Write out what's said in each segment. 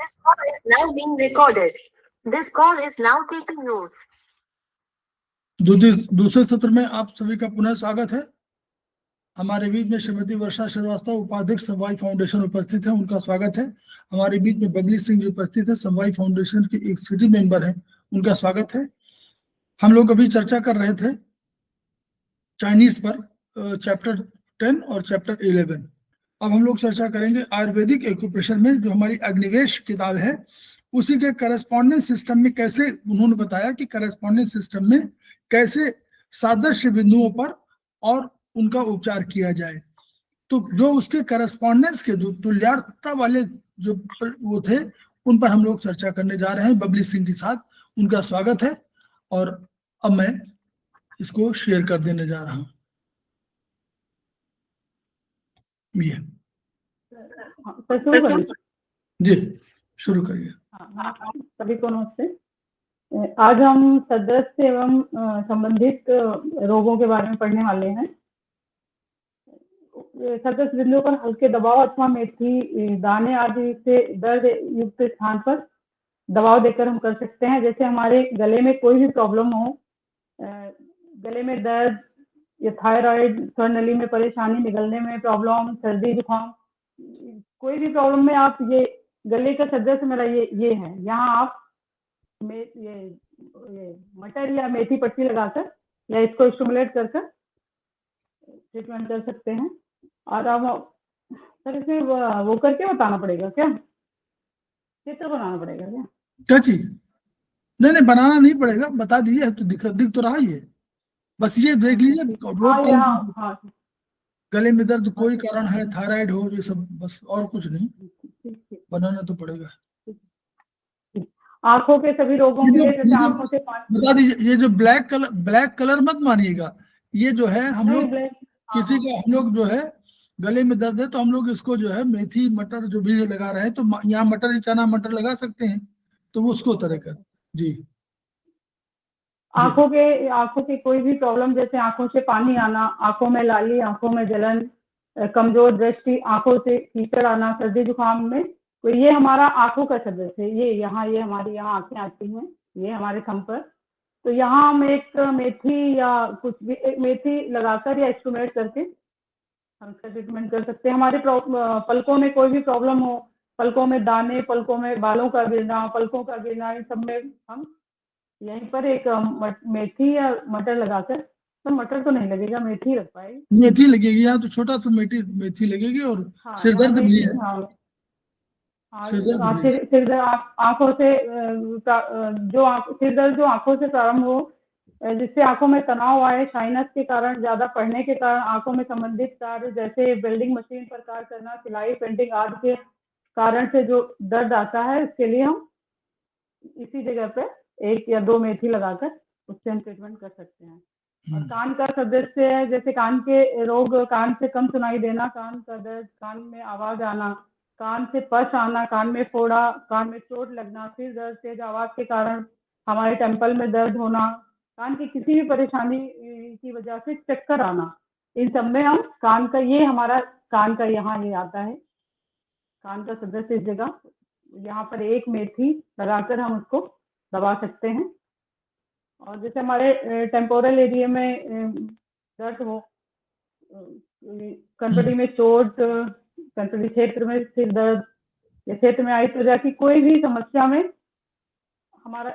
This call is now being recorded. This call is now taking notes. दूसरे सत्र में आप सभी का पुनः स्वागत है। हमारे बीच में श्रीमती वर्षा श्रीवास्तव उपाध्यक्ष समवाय फाउंडेशन उपस्थित है, उनका स्वागत है। हमारे बीच में बबली सिंह जी उपस्थित है, समवाय फाउंडेशन के एक सिटी मेंबर हैं, उनका स्वागत है। हम लोग अभी चर्चा कर रहे थे चाइनीज पर, चैप्टर 10 और चैप्टर 11। अब हम लोग चर्चा करेंगे आयुर्वेदिक एक्यूप्रेशर में जो हमारी अग्निवेश किताब है उसी के करस्पॉन्डेंस सिस्टम में कैसे उन्होंने बताया कि करस्पॉन्डेंस सिस्टम में कैसे सादृश्य बिंदुओं पर और उनका उपचार किया जाए। तो जो उसके करस्पॉन्डेंस के जो तुल्यार्थता वाले जो वो थे उन पर हम लोग चर्चा करने जा रहे हैं बबली सिंह के साथ। उनका स्वागत है और अब मैं इसको शेयर कर देने जा रहा हूँ। ये जी शुरू करिए। सभी को नमस्ते। आज हम सदस्य एवं संबंधित रोगों के बारे में पढ़ने वाले हैं। सदस्य बिंदुओं पर हल्के दबाव अथवा मेथी दाने आदि से दर्द युक्त स्थान पर दबाव देकर हम कर सकते हैं। जैसे हमारे गले में कोई भी प्रॉब्लम हो, गले में दर्द या थायराइड, स्वर नली में परेशानी, निगलने में प्रॉब्लम, सर्दी जुकाम, कोई भी प्रॉब्लम में आप ये गले का सदस्य मेरा ये है, यहाँ आप ये मटर या मेथी पट्टी लगाकर या इसको स्टिमुलेट कर ट्रीटमेंट कर सकते हैं। और अब सर इसमें वो करके बताना पड़ेगा क्या, चित्र बनाना पड़ेगा क्या? क्या चीज? नहीं बनाना नहीं पड़ेगा, बता दीजिए। तो दिख तो रहा ही है, बस ये देख लीजिए। गले में दर्द कोई कारण है, थायराइड हो, ये सब, बस और कुछ नहीं, बनाना तो पड़ेगा। आंखों के सभी रोगों के लिए जैसे आंखों से बता दीजिए। ये जो ब्लैक कलर मत मानिएगा। ये जो है हम लोग किसी का, हम लोग जो है गले में दर्द है तो हम लोग इसको जो है मेथी मटर जो भी लगा रहे हैं, तो यहाँ मटर चना मटर लगा सकते हैं, तो वो उसको तरह कर जी। आंखों के कोई भी प्रॉब्लम, जैसे आंखों से पानी आना, आंखों में लाली, आंखों में जलन, कमजोर दृष्टि, आंखों से कीचड़ आना, सर्दी जुकाम में, तो ये हमारा आंखों का सदस्य है। ये हमारी यहाँ आंखें आती हैं, ये हमारे थंब पर। तो यहाँ हम एक मेथी या कुछ भी एक मेथी लगाकर या एक्सट्रूमेट करके हम इसका ट्रीटमेंट कर सकते हैं। हमारे पलकों में कोई भी प्रॉब्लम हो, पलकों में दाने, पलकों में बालों का गिरना, पलकों का गिरना, इन सब में हम यहीं पर एक मेथी या मटर लगाकर, तो मटर तो नहीं लगेगा, मेथी रख पाएगी। मेथी लगेगी यहाँ तो छोटा सा मेथी लगेगी। और सिरदर्द भी है। सिरदर्द आंखों से सिरदर्द जो आंखों से प्रारंभ हो, जिससे आंखों में तनाव आए, साइनस के कारण, ज्यादा पढ़ने के कारण आंखों में संबंधित कार्य जैसे वेल्डिंग मशीन पर कार्य करना, सिलाई पेंटिंग आदि के कारण से जो दर्द आता है, उसके लिए हम इसी जगह पे 1 या 2 मेथी लगाकर उससे हम ट्रीटमेंट कर सकते हैं। और कान का सदस्य है, जैसे कान के रोग, कान से कम सुनाई देना, कान का दर्द, कान में आवाज आना, कान से पस आना, कान में फोड़ा, कान में चोट लगना, सिर दर्द, तेज आवाज के कारण हमारे टेम्पल में दर्द होना, कान की किसी भी परेशानी की वजह से चक्कर आना, इन सब में हम कान का, ये हमारा कान का यहाँ ये आता है, कान का सदस्य इस जगह, यहाँ पर 1 मेथी लगाकर हम उसको दबा सकते हैं। और जैसे हमारे टेम्पोरल एरिया में दर्द हो, कनपटी में चोट, कनपटी क्षेत्र में सिर दर्द या क्षेत्र में आई त्वचा की कोई भी समस्या में हमारा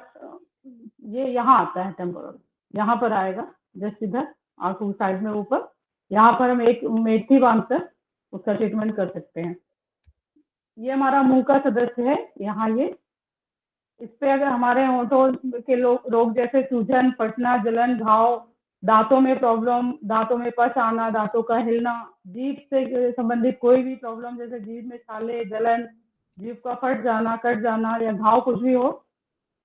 ये यहाँ आता है, टेम्पोरल यहाँ पर आएगा, जस्ट इधर आंखों साइड में ऊपर, यहाँ पर हम 1 मेथी बांधकर उसका ट्रीटमेंट कर सकते हैं। ये हमारा मुंह का सदस्य है, यहाँ ये, इस पे अगर हमारे होंठों के रोग जैसे सूजन, फटना, जलन, घाव, दांतों में प्रॉब्लम, दांतों में पस आना, दांतों का हिलना, जीभ से संबंधित कोई भी प्रॉब्लम जैसे जीभ में छाले, जलन, जीभ का फट जाना, कट जाना या घाव कुछ भी हो,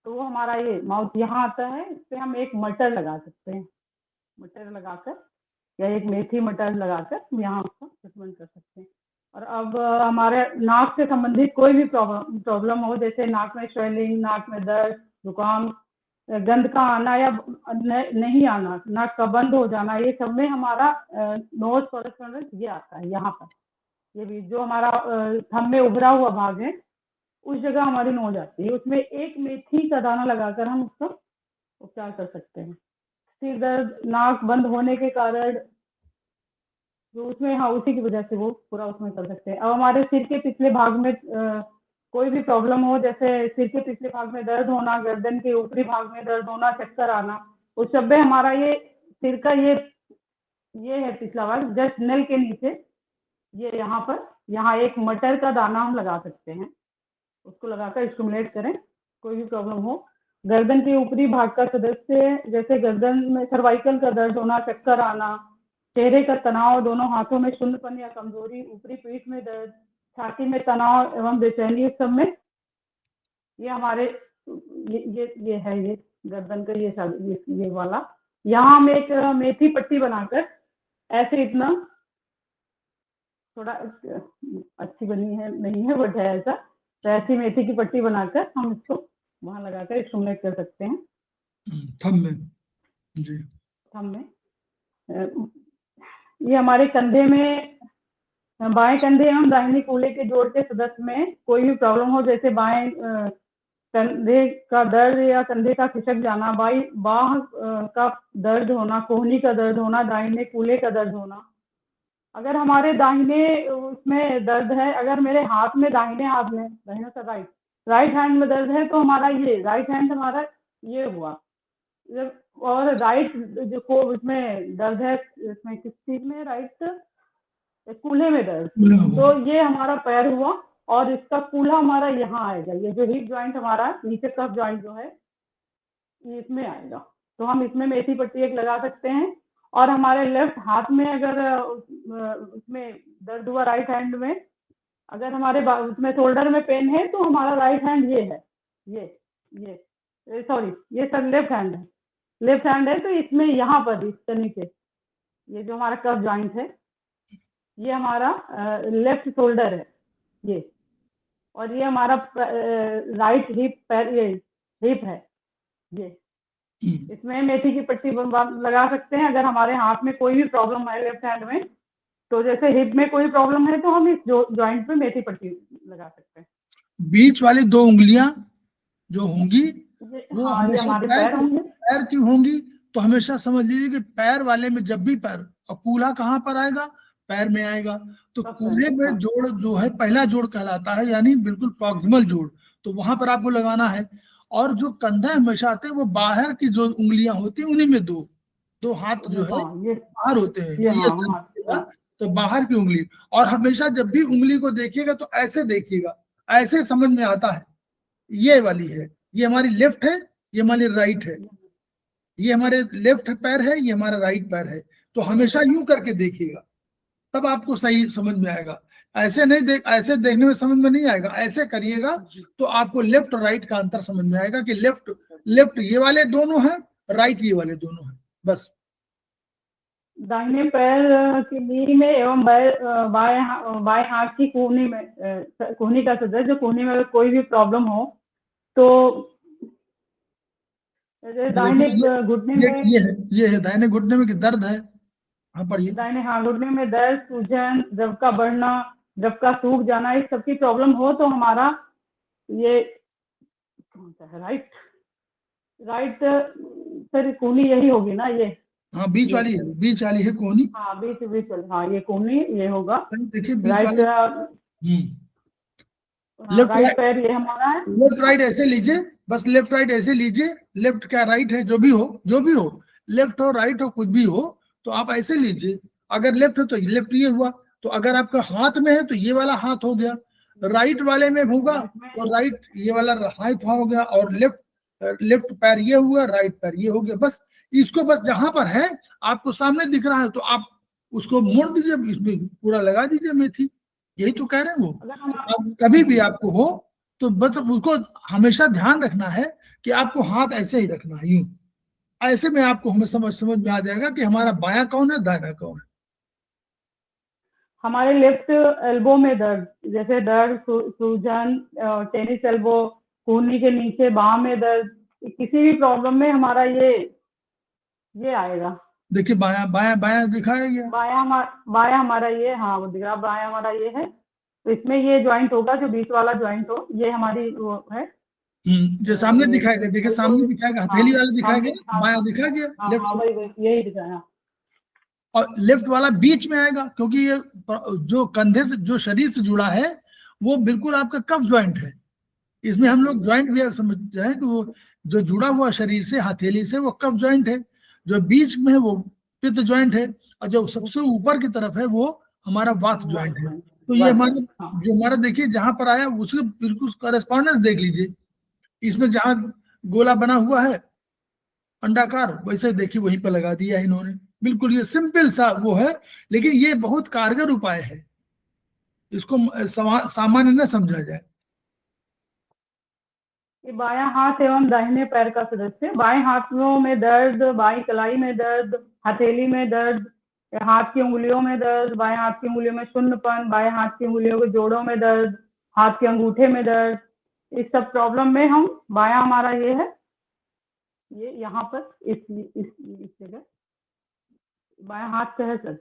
तो वो हमारा ये माउथ यहाँ आता है। इस पे हम 1 मटर लगा सकते हैं, मटर लगाकर या 1 मेथी मटर लगाकर यहाँ उसका ट्रीटमेंट कर सकते हैं। और अब हमारे नाक से संबंधित कोई भी प्रॉब्लम हो, जैसे नाक में स्वेलिंग, नाक में दर्द, जुकाम, गंध का आना या नहीं आना, नाक का बंद हो जाना, ये सब में हमारा नोज कॉरेस्पॉन्डेंस ये आता है यहाँ पर। ये भी जो हमारा थंब में उभरा हुआ भाग है, उस जगह हमारी नोज आती है, उसमें एक मेथी का दाना लगाकर हम उसका उपचार कर सकते हैं। सिर दर्द, नाक बंद होने के कारण, जो उसमें, हाँ, उसी की वजह से वो पूरा उसमें कर सकते हैं। अब हमारे सिर के पिछले भाग में कोई भी प्रॉब्लम हो, जैसे सिर के पिछले भाग में दर्द होना, गर्दन के ऊपरी भाग में दर्द होना, चक्कर आना, उस सब में हमारा ये सिर का ये है पिछला भाग, जस्ट नल के नीचे, ये यहाँ एक मटर का दाना हम लगा सकते हैं, उसको लगाकर स्टिमुलेट करें, कोई भी प्रॉब्लम हो। गर्दन के ऊपरी भाग का सदस्य, जैसे गर्दन में सर्वाइकल का दर्द होना, चक्कर आना, चेहरे का तनाव, दोनों हाथों में शून्यपन या कमजोरी, ऊपरी पीठ में दर्द, छाती में तनाव एवं बेचैनी, इस सब में ये हमारे ये है, ये गर्दन का ये वाला। यहाँ हम एक मेथी पट्टी बनाकर ऐसे, इतना थोड़ा अच्छी बनी है नहीं है बट है ऐसा, तो ऐसी मेथी की पट्टी बनाकर हम इसको वहां लगाकर स्टिमुलेट कर सकते हैं, थंब में जी, थंब में। ये हमारे कंधे में, बाएं कंधे एवं दाहिने कूल्हे के जोड़ के सदस्य में कोई भी प्रॉब्लम हो, जैसे बाएं कंधे का दर्द या कंधे का खिसक जाना, बाह का दर्द होना, कोहनी का दर्द होना, दाहिने कूल्हे का दर्द होना। अगर हमारे दाहिने उसमें दर्द है, अगर मेरे हाथ में, दाहिने हाथ में, दाहिने से राइट हैंड में दर्द है, तो हमारा ये राइट हैंड हमारा ये हुआ। और राइट जो को उसमें दर्द है, इसमें किस चीज में, राइट कूल्हे में दर्द, तो ये हमारा पैर हुआ, और इसका कूल्हा हमारा यहाँ आएगा, ये जो हिप जॉइंट हमारा नीचे कफ जॉइंट जो है, ये इसमें आएगा। तो हम इसमें मेथी पट्टी एक लगा सकते हैं। और हमारे लेफ्ट हाथ में अगर उसमें दर्द हुआ, राइट हैंड में, अगर हमारे उसमें शोल्डर में पेन है, तो हमारा राइट हैंड ये है, ये सॉरी, ये सर लेफ्ट हैंड है, तो इसमें यहाँ पर इसके नीचे ये जो हमारा कफ जॉइंट है, ये हमारा लेफ्ट शोल्डर है ये, और ये हमारा राइट हिप पैर, ये हिप है ये। इसमें मेथी की पट्टी लगा सकते हैं। अगर हमारे हाथ में कोई भी प्रॉब्लम है लेफ्ट हैंड में, तो जैसे हिप में कोई प्रॉब्लम है, तो हम इस जॉइंट पे मेथी पट्टी लगा सकते हैं। बीच वाली 2 उंगलियां जो होंगी वो हाँ, ये हमारे पैर की होंगी, तो हमेशा समझ लीजिए कि पैर वाले में जब भी पैर, और कूल्हा कहाँ पर आएगा, पैर में आएगा, तो कूल्हे में जोड़ जो है पहला जोड़ कहलाता है, यानी बिल्कुल प्रॉक्सिमल जोड़, तो वहां पर आपको लगाना है। और जो कंधे हमेशा आते हैं, वो बाहर की जो उंगलियां होती हैं, उन्हीं में दो हाथ जो है बाहर होते हैं, ये तो बाहर की उंगली। और हमेशा जब भी उंगली को देखिएगा तो ऐसे देखिएगा, ऐसे समझ में आता है, ये वाली है, ये हमारी लेफ्ट है, ये हमारी राइट है, ये हमारे लेफ्ट पैर है, ये हमारा राइट पैर है, तो हमेशा यूं करके देखिएगा, तब आपको सही समझ में आएगा। ऐसे नहीं ऐसे देखने में समझ में नहीं आएगा, ऐसे करिएगा तो आपको लेफ्ट और राइट का अंतर समझ में आएगा कि लेफ्ट ये वाले दोनों हैं, राइट ये वाले दोनों हैं, बस। दाहिने पैर की नींव में एवं बाएं हाथ की कोहनी का सदस्य, जो कोहनी में कोई भी प्रॉब्लम हो, तो दाहिने घुटने में, ये है दाहिने घुटने में कि दर्द है, हाँ पढ़िए। दाहिने घुटने में दर्द, सूजन, द्रव का बढ़ना, द्रव का सूख जाना, इस सब की प्रॉब्लम हो, तो हमारा ये कौन सा है, राइट सर, कोहनी यही होगी ना, ये हाँ बीच वाली है कोहनी, हाँ बीच वाली, हाँ ये कोहनी ये होगा। देखिए राइट राइट पैर ये हमारा है। लेफ्ट राइट ऐसे लीजिए, बस लेफ्ट राइट ऐसे लीजिए, लेफ्ट क्या राइट है, जो भी हो, लेफ्ट हो राइट हो कुछ भी हो, तो आप ऐसे लीजिए। अगर लेफ्ट है तो लेफ्ट ये हुआ, तो अगर आपका हाथ में है तो ये वाला हाथ हो गया, राइट वाले में होगा तो राइट ये वाला हाथ हो गया, और लेफ्ट पैर ये हुआ, राइट पैर ये हो गया। बस इसको बस जहां पर है आपको सामने दिख रहा है, तो आप उसको मोड़ दीजिए, इसमें पूरा लगा दीजिए मेथी, यही तो कह रहे हैं वो। कभी भी आपको हो तो मतलब उसको हमेशा ध्यान रखना है कि आपको हाथ ऐसे ही रखना है, यूं, ऐसे में आपको हमें समझ में आ जाएगा कि हमारा बायां कौन है, दायां कौन है। हमारे लेफ्ट एल्बो में दर्द, जैसे दर्द, सूजन, टेनिस एल्बो, कोहनी के नीचे बाह में दर्द, किसी भी प्रॉब्लम में हमारा ये आएगा। देखिए बायां दिखाया गया, बायां हमारा ये, हाँ वो दिख रहा, बायां हमारा ये है, तो इसमें ये ज्वाइंट होगा, जो बीच वाला ज्वाइंट हो, ये हमारी वो है। जो सामने दिखाएगा, देखिए सामने दिखाएगा, हथेली वाला दिखाएगा, बायां दिखा गया, लेफ्ट वही यही दिखाया। और लेफ्ट वाला बीच में आएगा, क्योंकि ये जो कंधे से, जो शरीर से जुड़ा है, वो बिल्कुल आपका कफ ज्वाइंट है। इसमें हम लोग ज्वाइंट भी समझते हैं कि वो जो जुड़ा हुआ शरीर से हथेली से वो कफ ज्वाइंट है, जो बीच में है वो पित्त ज्वाइंट है, और जो सबसे ऊपर की तरफ है वो हमारा वात ज्वाइंट है। तो ये हमारा जो हमारा देखिए जहां पर आया उसके बिल्कुल कॉरेस्पॉन्डेंस देख लीजिए। इसमें जहां गोला बना हुआ है अंडाकार, वैसे देखिए वहीं पर लगा दिया है इन्होंने। बिल्कुल ये सिंपल सा वो है, लेकिन ये बहुत कारगर उपाय है, इसको सामान्य न समझा जाए। बायां हाथ एवं दाहिने पैर का सदस्य। बाएं हाथों में दर्द, बाईं कलाई में दर्द, हथेली में दर्द, हाथ की उंगलियों में दर्द, बाएं हाथ की उंगलियों में शून्यपन, बाएं हाथ की उंगलियों के जोड़ों में दर्द, हाथ के अंगूठे में दर्द, इस सब प्रॉब्लम में हम बायां हमारा ये है, ये यहाँ पर इस जगह बायां हाथ से है सर,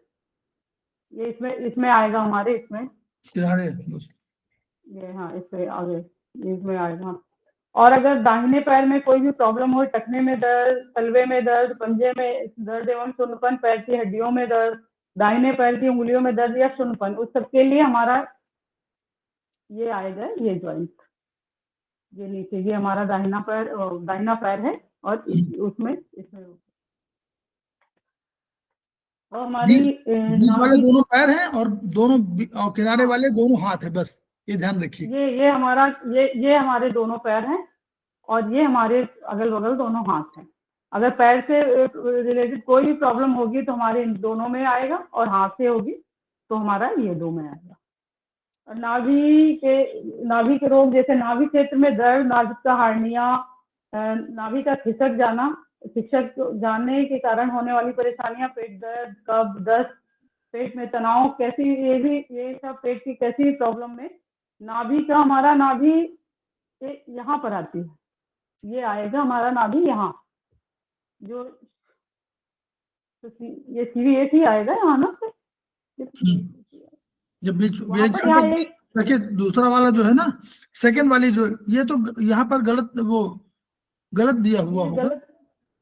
ये इसमें आएगा हमारे, इसमें ये, हाँ इससे आगे इसमें आएगा। और अगर दाहिने पैर में कोई भी प्रॉब्लम हो, टखने में दर्द, तलवे में दर्द, पंजे में दर्द एवं शून्यपन, पैर की हड्डियों में दर्द, दाहिने पैर की उंगलियों में दर्द या शून्यपन, उस सबके लिए हमारा ये आएगा, ये ज्वाइंट, ये नीचे, ये हमारा दाहिना पैर है, और उसमें इसमें और हमारी बीच वाले दोनों पैर हैं और दोनों और किनारे वाले दोनों हाथ है, बस ये ध्यान रखिए। ये हमारा ये हमारे दोनों पैर हैं, और ये हमारे अगल बगल दोनों हाथ हैं। अगर पैर से रिलेटेड कोई भी प्रॉब्लम होगी तो हमारे इन दोनों में आएगा, और हाथ से होगी तो हमारा ये दो में आएगा। और नाभि के रोग, जैसे नाभि क्षेत्र में दर्द, नाभिक का हार्निया, नाभि का खिसक जाने के कारण होने वाली परेशानियां, पेट दर्द, कब्ज, दस्त, पेट में तनाव, कैसी ये सब पेट की कैसी भी प्रॉब्लम में नाभि का, हमारा नाभि यहाँ पर आती है, ये आएगा हमारा नाभि यहाँ, जो तो ये CV8 ही आएगा यहाँ ना। जब बीच देखिए दूसरा वाला जो है ना, सेकंड वाली जो, ये तो यहाँ पर गलत दिया हुआ होगा।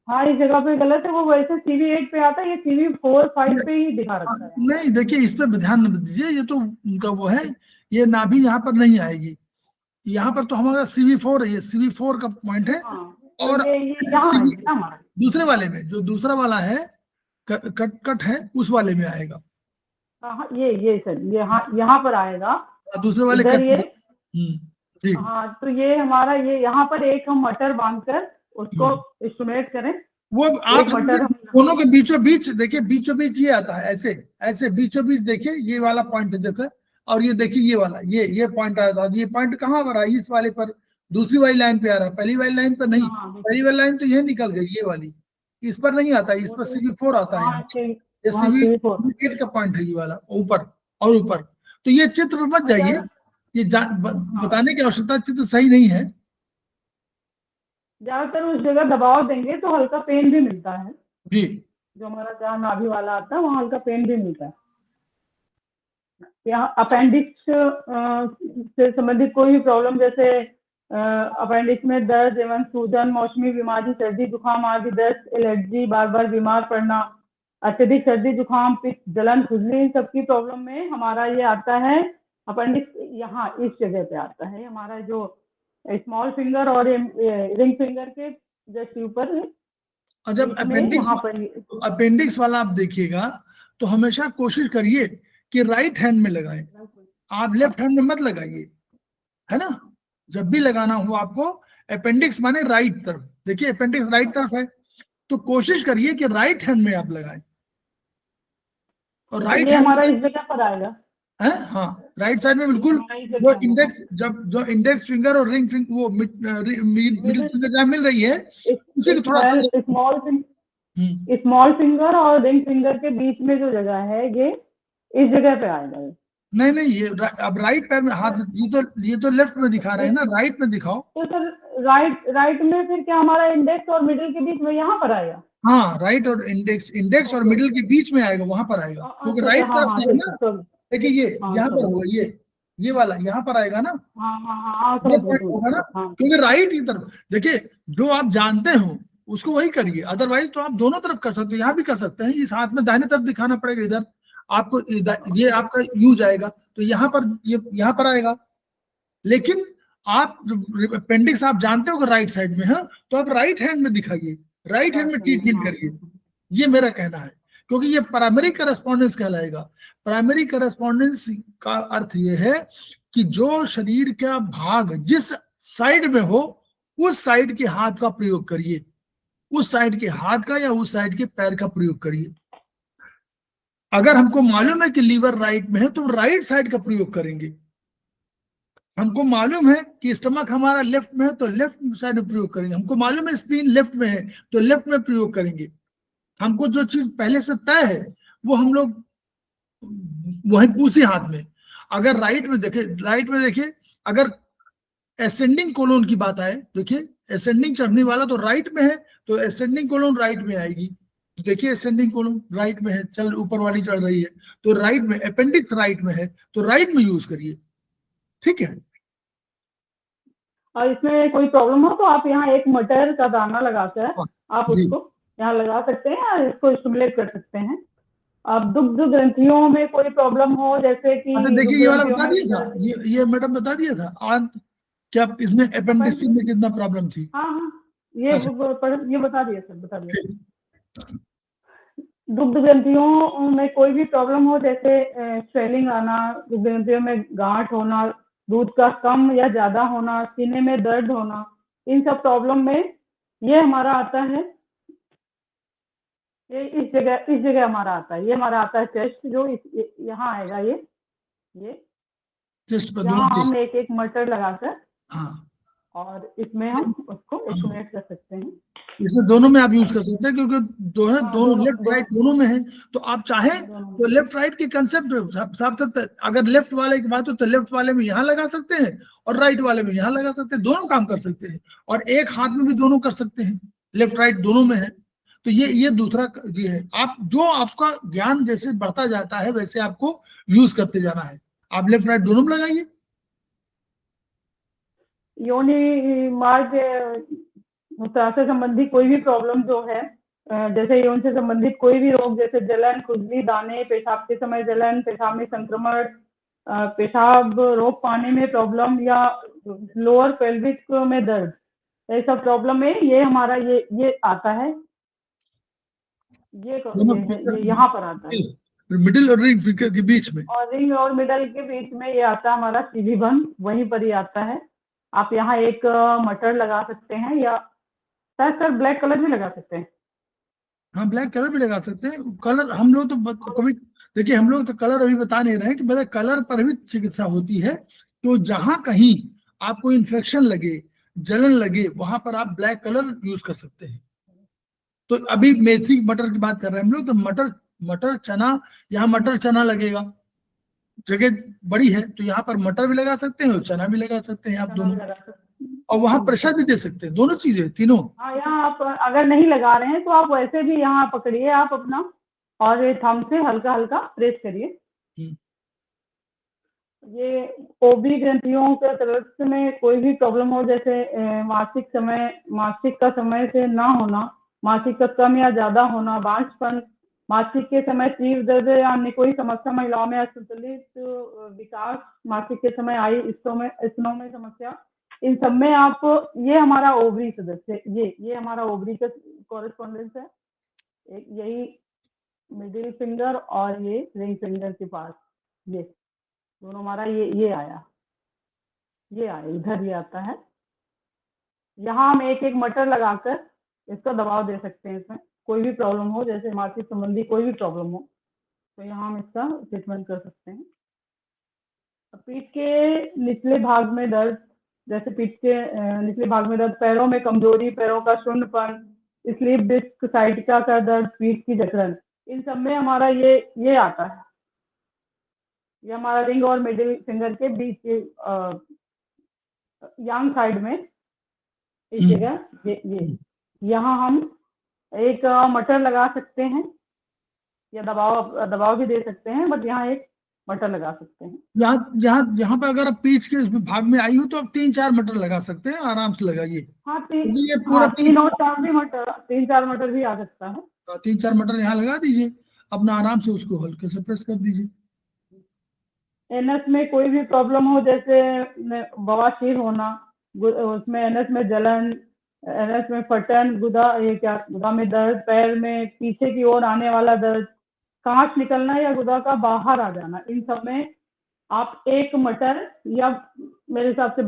हाँ, इस जगह पे गलत है, वो वैसे CV8 पे आता है, ये CV4, 5 पे ही दिखा रखा है। नहीं देखिए, इस पे ध्यान न दीजिए, ये तो उनका वो है, ये नाभि यहाँ पर नहीं आएगी, यहाँ पर तो हमारा CV4 है, ये CV4 का पॉइंट है। और दूसरे वाले में, जो दूसरा वाला है कट है, उस वाले में आएगा। हाँ, ये सर, ये यहाँ पर आएगा, दूसरे वाले कट। हाँ, तो ये हमारा, ये यहाँ पर एक हम मटर बांधकर उसको स्टिमुलेट करें, वो आप दोनों के बीचों बीच देखिए, बीचों बीच ये आता है, ऐसे बीचों बीच देखिए, ये वाला पॉइंट देखो, और ये देखिए ये वाला, ये पॉइंट आया था, ये पॉइंट कहाँ पर है, इस वाले पर, दूसरी वाली लाइन पे आ रहा है, पहली वाली लाइन पर नहीं, पहली वाली लाइन तो ये निकल गई, ये वाली इस पर नहीं आता, इस पर CV4 आता है, ये CV8 का पॉइंट है, ये वाला ऊपर और ऊपर। तो ये चित्र में मत जाइए, ये बताने की आवश्यकता, चित्र सही नहीं है। ज्यादातर उस जगह दबाव देंगे तो हल्का पेन भी मिलता है जी, जो हमारा जहाँ नाभि वाला आता है वहाँ हल्का पेन भी मिलता है। यहाँ अपेंडिक्स से संबंधित कोई भी प्रॉब्लम, जैसे अपेंडिक्स में दर्द एवं सूजन, मौसमी बीमारी, सर्दी जुकाम आदि, दस्त, एलर्जी, बार बार बीमार पड़ना, अत्यधिक सर्दी जुकाम, पित्त, जलन, खुजली, इन सबकी प्रॉब्लम में हमारा ये आता है अपेंडिक्स, यहाँ इस जगह पे आता है हमारा, जो स्मॉल फिंगर और रिंग फिंगर के जस्ट ऊपर। और जब अपेंडिक्स वाला आप देखिएगा तो हमेशा कोशिश करिए कि राइट हैंड में लगाएं, आप लेफ्ट हैंड में मत लगाइए, है ना। जब भी लगाना हो आपको, अपेंडिक्स माने राइट तरफ, देखिए अपेंडिक्स राइट तरफ है, तो कोशिश करिए कि राइट हैंड में आप लगाएं। और राइट हैंड हमारा इस जगह पर आएगा है, हाँ राइट साइड में बिल्कुल, जो इंडेक्स फिंगर और रिंग फिंगर, वो मिडिल फिंगर जहाँ मिल रही है, उसी को थोड़ा सा स्मॉल फिंगर और रिंग फिंगर के बीच में जो जगह है, ये इस जगह पे आएगा। नहीं, ये अब राइट पैर में हाथ, ये तो लेफ्ट में दिखा रहे हैं ना, राइट में दिखाओ। तो सर राइट में फिर क्या हमारा इंडेक्स और मिडिल के बीच में यहाँ पर आएगा? हाँ, राइट और इंडेक्स और मिडिल के बीच में आएगा, वहां पर आएगा, क्योंकि राइट तरफ है ना। देखिए ये यहाँ पर होगा, ये वाला यहाँ पर आएगा ना, हाँ हाँ हाँ, ये समझ गई, पॉइंट समझ होगा गई। ना, हाँ क्योंकि राइट की तरफ देखिए, जो आप जानते हो उसको वही करिए, अदरवाइज तो आप दोनों तरफ कर सकते हो, यहाँ भी कर सकते हैं, इस हाथ में दाहिने तरफ दिखाना पड़ेगा, इधर आपको ये आपका यू जाएगा तो यहाँ पर ये यहाँ पर आएगा। लेकिन आप अपेंडिक्स आप जानते हो कि राइट साइड में है, तो आप राइट हैंड में दिखाइए, राइट हैंड में ट्रीटमेंट हाँ, करिए, ये मेरा कहना है, क्योंकि ये प्राइमरी करस्पॉन्डेंस कहलाएगा। प्राइमरी करस्पॉन्डेंस का अर्थ ये है कि जो शरीर का भाग जिस साइड में हो उस साइड के हाथ का प्रयोग करिए, उस साइड के हाथ का या उस साइड के पैर का प्रयोग करिए। अगर हमको मालूम है कि लीवर राइट में है तो राइट साइड का प्रयोग करेंगे, हमको मालूम है कि स्टमक हमारा लेफ्ट में है तो लेफ्ट साइड में प्रयोग करेंगे, हमको मालूम है स्प्लीन लेफ्ट में है तो लेफ्ट में प्रयोग करेंगे। हमको जो चीज पहले से तय है वो हम लोग वही उसी हाथ में। अगर राइट में देखिए, अगर एसेंडिंग कोलोन की बात आए, देखिए एसेंडिंग चढ़ने वाला तो राइट में है तो एसेंडिंग कोलोन राइट में आएगी, तो देखिए एसेंडिंग कोलोन राइट में है, चल ऊपर वाली चढ़ रही है तो राइट में, अपेंडिक्स राइट में है तो राइट में यूज करिए, ठीक है। और इसमें कोई प्रॉब्लम हो तो आप यहाँ एक मटर का दाना लगाकर हाँ, आप जी। उसको यहाँ लगा सकते हैं या इसको स्टिमुलेट कर सकते हैं। अब दुग्ध ग्रंथियों में कोई प्रॉब्लम हो, जैसे कि अच्छा देखिए, दुग्ध ये वाला ग्रंथियों बता में दिया था, ये मैडम बता दिया था आंत, क्या इसमें अपेंडिक्स में कितना प्रॉब्लम थी? हाँ हाँ, ये अच्छा, ये बता दिया सर, बता दिया। ठीक। दुग्ध ग्रंथियों में कोई भी प्रॉब्लम हो, जैसे स्वेलिंग आना, दुग्ध ग्रंथियों में गांठ होना, दूध का कम या ज्यादा होना, सीने में दर्द होना, इन सब प्रॉब्लम में ये हमारा आता है, ये इस जगह हमारा आता है, ये हमारा आता है चेस्ट, जो यहाँ आएगा, ये चेस्ट पर, यहाँ दोनों हम चेस्ट। एक मटर लगाकर हाँ, और इसमें हम उसको स्टिमुलेट कर सकते हैं। इसमें दोनों में आप यूज कर सकते हैं, क्योंकि हाँ, दोनों लेफ्ट राइट दोनों में है, तो आप चाहें दोनों तो लेफ्ट राइट की कंसेप्ट साफ साफ, अगर लेफ्ट वाले की बात हो तो लेफ्ट वाले में यहाँ लगा सकते हैं और राइट वाले में यहाँ लगा सकते हैं, दोनों काम कर सकते हैं, और एक हाथ में भी दोनों कर सकते हैं, लेफ्ट राइट दोनों में है। तो ये दूसरा ये है, आप जो आपका ज्ञान जैसे बढ़ता जाता है वैसे आपको यूज करते जाना है, आप लेफ्ट राइट दोनों में लगाइए। योनि मार्ग मूत्र से संबंधित कोई भी प्रॉब्लम जो है, जैसे यौन से संबंधित कोई भी रोग, जैसे जलन, खुजली, दाने, पेशाब के समय जलन, पेशाब में संक्रमण, पेशाब रोक पाने में प्रॉब्लम, या लोअर पेल्विक में दर्द, ये सब प्रॉब्लम में ये हमारा ये आता है, ये यहाँ पर आता है, मिडिल और रिंग फिंगर के बीच में, और रिंग और मिडल के बीच में ये आता है हमारा सीधी बन, वहीं पर ही आता है। आप यहाँ एक मटर लगा सकते हैं, या सर ब्लैक कलर भी लगा सकते हैं। हाँ ब्लैक कलर भी लगा सकते हैं, कलर हम लोग तो कभी, देखिए हम लोग तो कलर अभी बता नहीं रहे हैं कि मतलब कलर पर भी चिकित्सा होती है, तो जहां कहीं आपको इन्फेक्शन लगे, जलन लगे, वहां पर आप ब्लैक कलर यूज कर सकते हैं। तो अभी मेथी मटर की बात कर रहे हैं हम लोग, तो मटर चना, यहाँ मटर चना लगेगा, जगह बड़ी है तो यहाँ पर मटर भी लगा सकते हैं और चना भी लगा सकते हैं आप दोनों, और वहां प्रेशर भी दे सकते हैं, दोनों चीजें तीनों। हाँ, यहाँ आप अगर नहीं लगा रहे हैं तो आप वैसे भी यहाँ पकड़िए आप अपना, और ये थंब से हल्का हल्का प्रेस करिए। ये ओबी ग्रंथियों के तरफ में कोई भी प्रॉब्लम हो, जैसे मासिक का समय से ना होना, मासिक का कम या ज्यादा होना, बांझपन, मासिक के समय तीव्र दर्द या अन्य कोई समस्या, महिलाओं में असंतुलित विकास, मासिक के समय आई स्तनों में समस्या, इन सब में आप, ये हमारा ओवरी सदस्य, ये हमारा ओवरी का कॉरेस्पॉन्डेंस है, एक यही मिडिल फिंगर और ये रिंग फिंगर के पास, ये दोनों हमारा ये आया इधर, ये आता है। यहाँ हम एक मटर लगाकर इसका दबाव दे सकते हैं, इसमें कोई भी प्रॉब्लम हो, जैसे मासिक संबंधी कोई भी प्रॉब्लम हो तो यहाँ हम इसका ट्रीटमेंट कर सकते हैं। पीठ के निचले भाग में दर्द, जैसे पीठ के निचले भाग में दर्द, पैरों में कमजोरी, पैरों का शून्यपन, स्लीप डिस्क, साइटिका का दर्द, पीठ की जकड़न, इन सब में हमारा ये आता है। ये हमारा रिंग और मिडिल फिंगर के बीच यांग साइड में, इस जगह ये यहाँ हम एक मटर लगा सकते हैं, या दबाव भी दे सकते हैं, बट यहाँ एक मटर लगा सकते हैं। यहाँ यहाँ यहाँ पे अगर आप पीच के इसमें भाग में आई हो तो आप 3-4 मटर लगा सकते हैं, आराम से लगाइए। हाँ क्योंकि ये पूरा 3 और 4 भी मटर, 3-4 मटर भी आ सकता है। 3-4 मटर यहाँ लगा दीजिए, अपना आराम से उसको हल्के से प्रेस कर दीजिए। एनएस में कोई भी प्रॉब्लम हो, जैसे बवासीर होना, उसमें एनएस में जलन, एनएस में फटन, गुदा में दर्द, पैर में पीछे की ओर आने वाला दर्द, कांच निकलना या गुदा का बाहर आ जाना, इन सब में आप एक मटर, या मेरे हिसाब से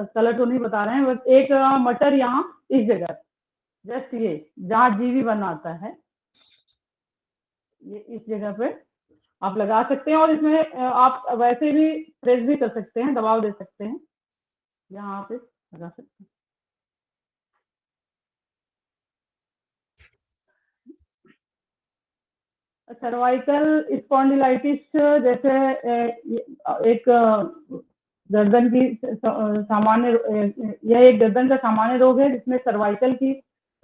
कलर तो नहीं बता रहे हैं, बस एक मटर यहाँ इस जगह, जस्ट ये जहाँ जीवी बनाता है, ये इस जगह पे आप लगा सकते हैं। और इसमें आप वैसे भी प्रेस भी कर सकते हैं, दबाव दे सकते हैं, यहाँ पे लगा सकते हैं। सर्वाइकल स्पॉन्डिलाइटिस जैसे एक गर्दन की सामान्य, यह एक गर्दन का सामान्य रोग है जिसमें सर्वाइकल की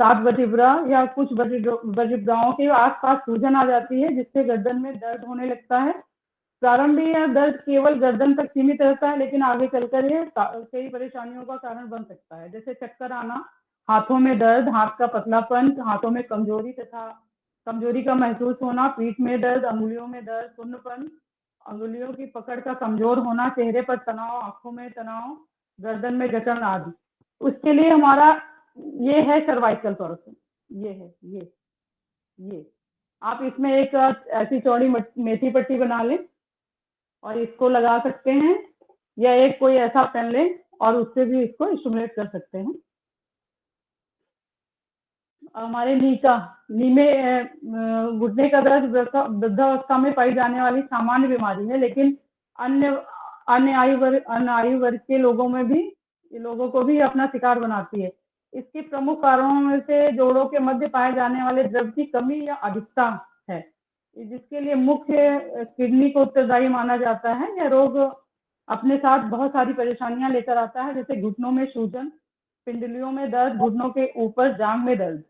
7 वर्टिब्रा या कुछ वर्टिब्राओं के आसपास सूजन आ जाती है, जिससे गर्दन में दर्द होने लगता है। प्रारंभिक यह दर्द केवल गर्दन तक सीमित रहता है, लेकिन आगे चलकर ये कई परेशानियों का कारण बन सकता है, जैसे चक्कर आना, हाथों में दर्द, हाथ का पतलापन, हाथों में कमजोरी का महसूस होना, पीठ में दर्द, अंगुलियों में दर्द, सुन्नपन, अंगुलियों की पकड़ का कमजोर होना, चेहरे पर तनाव, आंखों में तनाव, गर्दन में जकड़न आदि। उसके लिए हमारा ये है सर्वाइकल टॉर्सन, ये है ये आप इसमें एक ऐसी चौड़ी मेथी पट्टी बना लें और इसको लगा सकते हैं, या एक कोई ऐसा पेन लें और उससे भी इसको स्टिमुलेट कर सकते हैं। हमारे नी में घुटने का दर्द वृद्धावस्था में पाई जाने वाली सामान्य बीमारी है, लेकिन अन्य आयु वर्ग के लोगों को भी अपना शिकार बनाती है। इसके प्रमुख कारणों में से जोड़ों के मध्य पाए जाने वाले द्रव की कमी या अधिकता है, जिसके लिए मुख्य किडनी को उत्तरदायी माना जाता है। यह रोग अपने साथ बहुत सारी परेशानियां लेकर आता है, जैसे घुटनों में सूजन, पिंडलियों में दर्द, घुटनों के ऊपर जांघ में दर्द।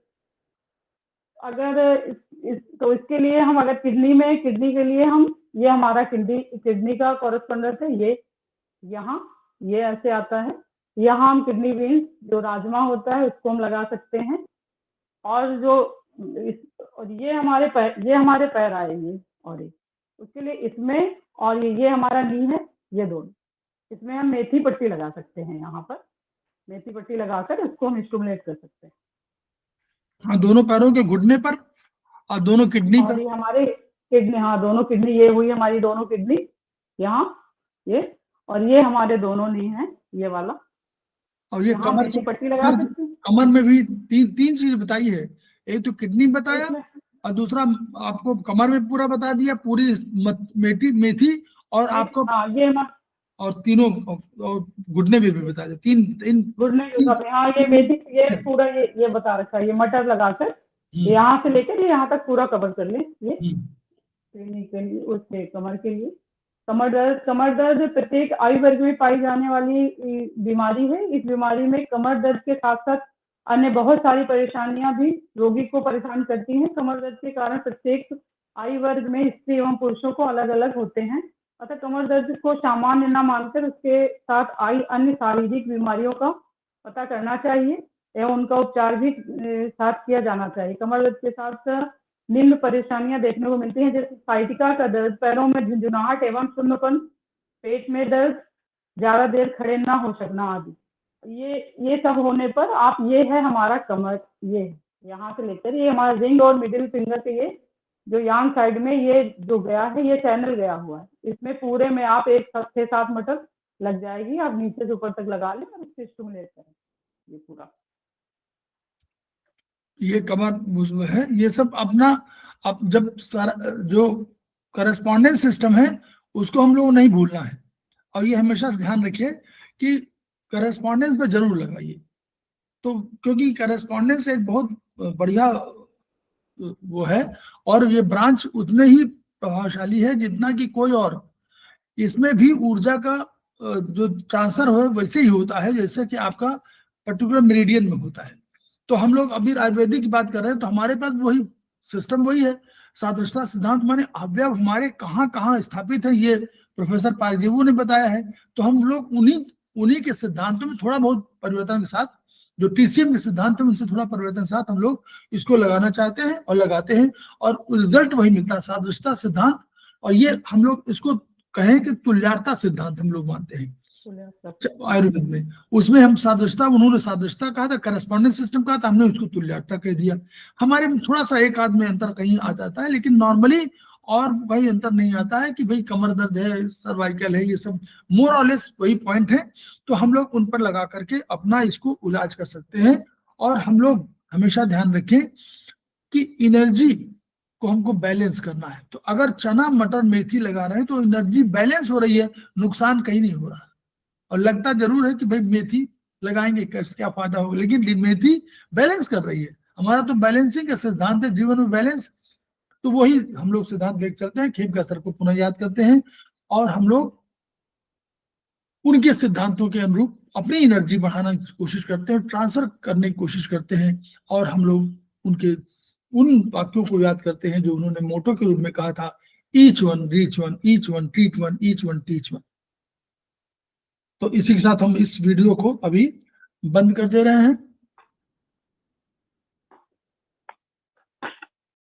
तो इसके लिए हम अगर किडनी के लिए हम, ये हमारा किडनी का कॉरेस्पॉन्डेंस है, ये ऐसे आता है। यहाँ हम किडनी बीन्स, जो राजमा होता है, उसको हम लगा सकते हैं। और ये हमारे पैर आएंगे, और उसके लिए इसमें, और ये हमारा नी है, ये दोनों, इसमें हम मेथी पट्टी लगा सकते हैं। यहाँ पर मेथी पट्टी लगाकर उसको हम स्टिमुलेट कर सकते हैं। हाँ, दोनों पैरों के घुटने पर और दोनों किडनी पर। ये हमारे किडनी, हाँ दोनों किडनी, ये हुई हमारी दोनों किडनी यहाँ, ये, और ये हमारे दोनों नी है, ये वाला। और ये कमर की पट्टी लगा सकते हैं। कमर में भी तीन चीज बताई है, एक तो किडनी बताया और दूसरा आपको कमर में पूरा बता दिया, पूरी मेथी और आपको ये और तीनों घुटने भी बता दिया, तीन घुटने। हाँ, ये मेथी, ये पूरा ये बता रखा है। ये मटर लगाकर यहाँ से लेकर यहाँ तक पूरा कवर कर ले। ये उसके कमर के लिए कमर दर्द प्रत्येक आयु वर्ग में पाई जाने वाली बीमारी है। इस बीमारी में कमर दर्द के साथ साथ अन्य बहुत सारी परेशानियां भी रोगी को परेशान करती हैं। कमर दर्द के कारण प्रत्येक आयु वर्ग में स्त्री एवं पुरुषों को अलग अलग होते हैं, अतः कमर दर्द को सामान्य न मानकर उसके साथ आई अन्य शारीरिक बीमारियों का पता करना चाहिए एवं उनका उपचार भी साथ किया जाना चाहिए। कमर दर्द के साथ निम्न परेशानियां देखने को मिलती हैं, जैसे साइटिका का दर्द, पैरों में झुंझुनाहट एवं सुन्नपन, पेट में दर्द, ज्यादा देर खड़े न हो सकना आदि। ये सब होने पर आप, ये है हमारा कमर, ये यहाँ से लेकर ये हमारा रिंग और मिडिल फिंगर के ये जो यांग साइड में ये जो गया है, ये चैनल गया हुआ है, इसमें पूरे में आप 6-7 मटर लग जाएगी। आप नीचे से ऊपर तक लगा लें और उससे स्टिमुलेट करें ये पूरा। ये कमर है, ये सब अपना, अब जब जो करस्पॉन्डेंस सिस्टम है उसको हम लोग नहीं भूलना है, और ये हमेशा ध्यान रखिए कि करस्पॉन्डेंस पे जरूर लगाइए। तो क्योंकि करस्पॉन्डेंस एक बहुत बढ़िया वो है, और ये ब्रांच उतने ही प्रभावशाली है जितना कि कोई और। इसमें भी ऊर्जा का जो ट्रांसफर हो वैसे ही होता है जैसे कि आपका पर्टिकुलर मेरिडियन में होता है। तो हम लोग अभी आयुर्वेदिक की बात कर रहे हैं, तो हमारे पास वही सिस्टम वही है, सादृश्यता सिद्धांत माने अवयव हमारे कहाँ कहाँ स्थापित है, ये प्रोफेसर पारगेवू ने बताया है। तो हम लोग उन्हीं के सिद्धांतों में थोड़ा बहुत परिवर्तन के साथ, जो टीसीएम के सिद्धांत है उनसे थोड़ा परिवर्तन के साथ हम लोग इसको लगाना चाहते हैं और लगाते हैं, और रिजल्ट वही मिलता है, सादृश्यता सिद्धांत। और ये हम लोग इसको कहें कि तुल्यार्थता सिद्धांत हम लोग मानते हैं आयुर्वेद में। उसमें हम सादृश्यता, उन्होंने सादृश्यता कहा था, करस्पॉन्डेंस सिस्टम कहा था, हमने उसको तुल्यार्थता कह दिया। हमारे में थोड़ा सा एक आध में अंतर कहीं आ जाता है, लेकिन नॉर्मली और वही अंतर नहीं आता है कि भाई कमर दर्द है, सर्वाइकल है, ये सब मोर और लेस वही पॉइंट है। तो हम लोग उन पर लगा करके अपना इसको इलाज कर सकते हैं। और हम लोग हमेशा ध्यान रखें कि एनर्जी को हमको बैलेंस करना है। तो अगर चना मटर मेथी लगा रहे हैं तो एनर्जी बैलेंस हो रही है, नुकसान कहीं नहीं हो रहा। और लगता जरूर है कि भाई मेथी लगाएंगे क्या फायदा होगा, लेकिन मेथी बैलेंस कर रही है। हमारा तो बैलेंसिंग का सिद्धांत है, जीवन में बैलेंस। तो वही हम लोग सिद्धांत देख चलते हैं, खेमका सर को पुनः याद करते हैं, और हम लोग उनके सिद्धांतों के अनुरूप अपनी एनर्जी बढ़ाने की कोशिश करते हैं, ट्रांसफर करने की कोशिश करते हैं। और हम लोग उनके उन वाक्यों को याद करते हैं जो उन्होंने मोटो के रूप में कहा था, each one reach one, each one treat one, each one teach one. तो इसी के साथ हम इस वीडियो को अभी बंद कर दे रहे हैं।